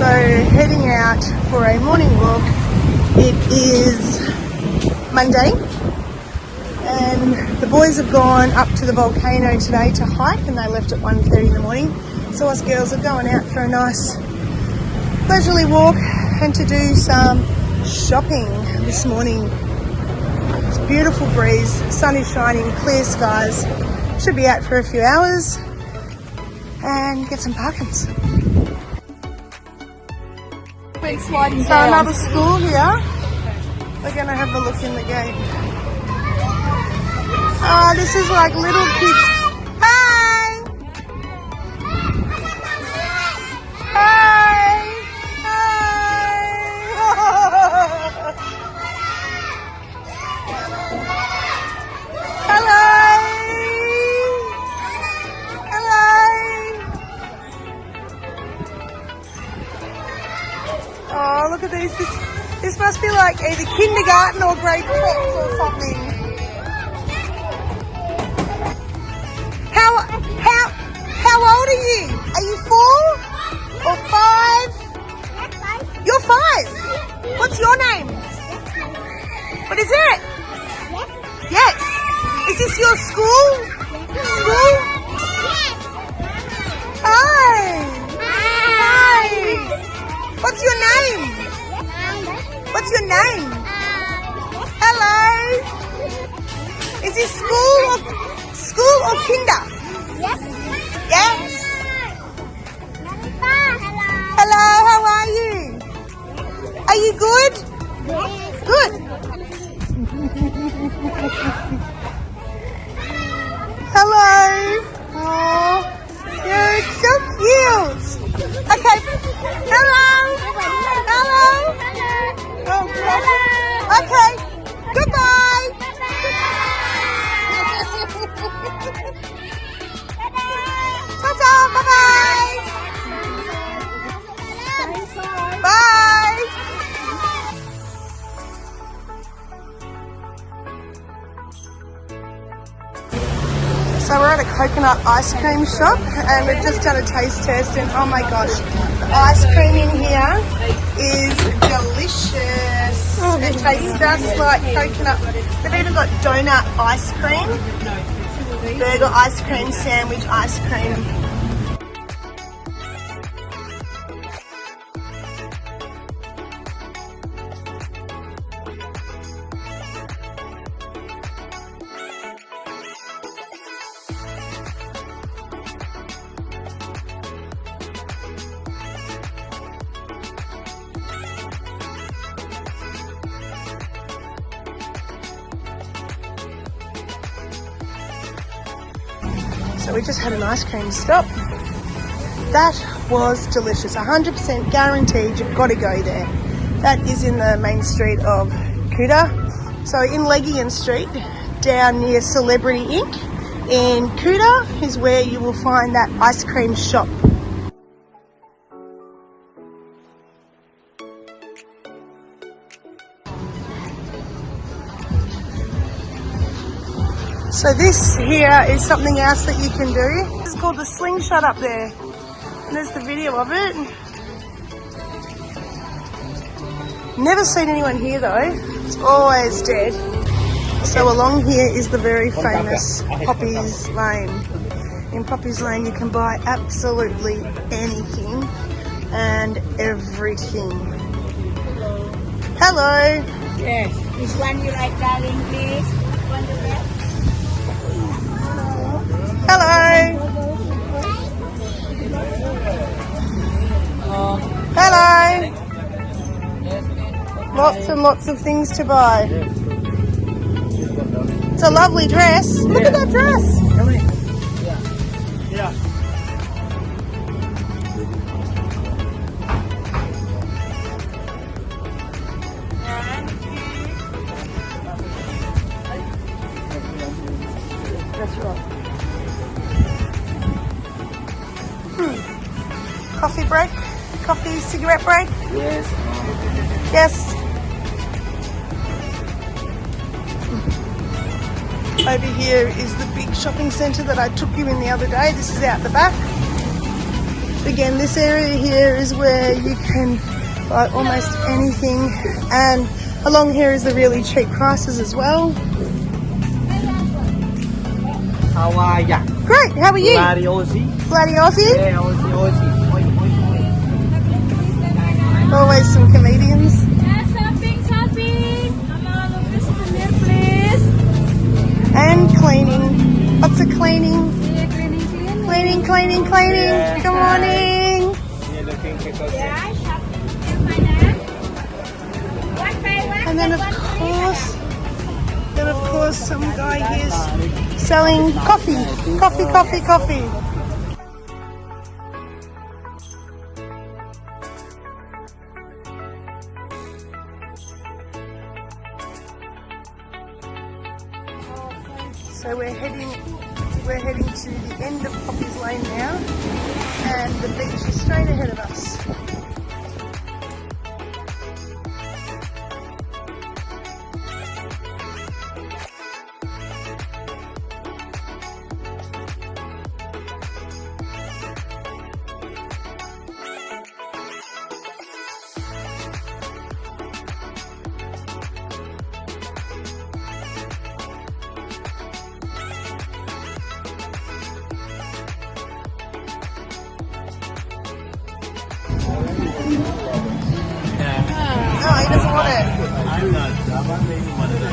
So heading out for a morning walk. It is Monday and the boys have gone up to the volcano today to hike, and they left at 1:30 in the morning. So us girls are going out for a nice leisurely walk and to do some shopping this morning. It's a beautiful breeze, sun is shining, clear skies. Should be out for a few hours and get some parkins. So another school here. We're going to have a look in the gate. Oh, this is like little kids. Bye! Hi! Hi! Hello! Oh, look at these. This must be like either kindergarten or grade 6 or something. How old are you? Are you 4 or 5? You're 5. What's your name? What is it? Yes. Is this your school? School? Hi. What's your name? What's your name? Hello. Is this school or kinder? Yes. Hello, how are you? Are you good? Good. Hello. Oh, you're so cute. Okay. Hello. Hello. Oh, okay. Goodbye. Ta-ta. Bye-bye. Bye. So we're at a coconut ice cream shop and we've just done a taste test, and oh my gosh, the ice cream in here is delicious. It tastes just like coconut. They've even got donut ice cream, burger ice cream, sandwich ice cream. So we just had an ice cream stop. That was delicious. 100% guaranteed you've got to go there. That is in the main street of Kuta. So in Legian Street, down near Celebrity Inc. in Kuta is where you will find that ice cream shop. So this here is something else that you can do. This is called the slingshot up there. And there's the video of it. Never seen anyone here though. It's always dead. So along here is the very famous Poppy's Lane. In Poppy's Lane you can buy absolutely anything and everything. Hello. Yes. Which one you like, darling, please? One to left. Hello. Hello. Lots and lots of things to buy. It's a lovely dress. Look at that dress. Yeah. That's right. Coffee break? Coffee, cigarette break? Yes. Yes. Over here is the big shopping centre that I took you in the other day. This is out the back. Again, this area here is where you can buy almost anything, and along here is the really cheap prices as well. How are ya? Great, how are you? Bloody Aussie. Bloody Aussie? Yeah, Aussie, Aussie. Oi, oi, oi. Always some comedians. Shopping. Souvenir, please. And cleaning. Lots of cleaning. Yeah, cleaning. Cleaning. Yeah. Good morning. You're looking to go Yeah, shopping. One by one. And then of course some guy here's selling coffee. Coffee. So we're heading to the end of Poppy's Lane now, and the beach is straight ahead of us. No, he doesn't want it. I'm not. I'm maybe one of those.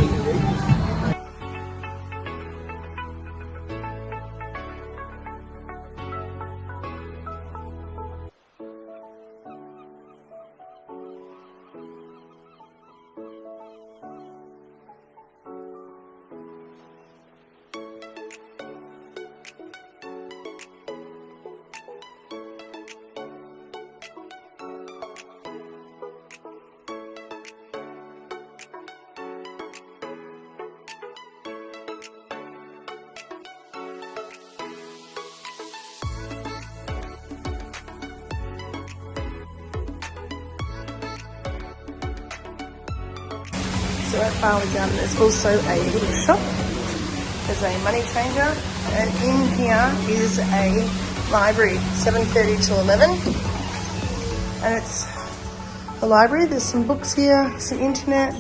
So at far down there's also a little shop. There's a money changer, and in here is a library, 7:30 till 11. And it's a library. There's some books here, some internet,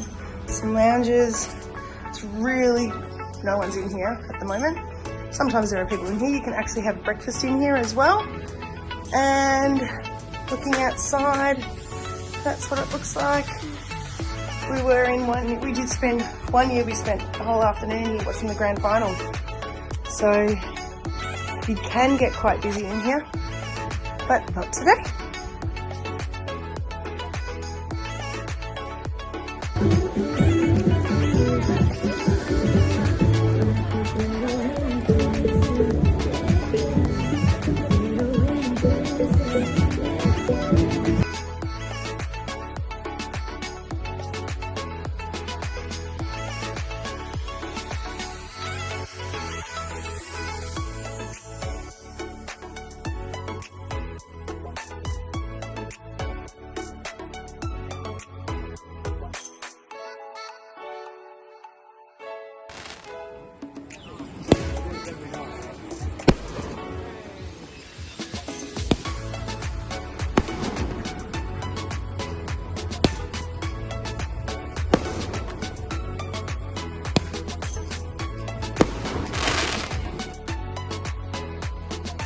some lounges. It's really, no one's in here at the moment. Sometimes there are people in here. You can actually have breakfast in here as well. And looking outside, that's what it looks like. We did spend one year, we spent the whole afternoon here watching the grand final. So you can get quite busy in here, but not today.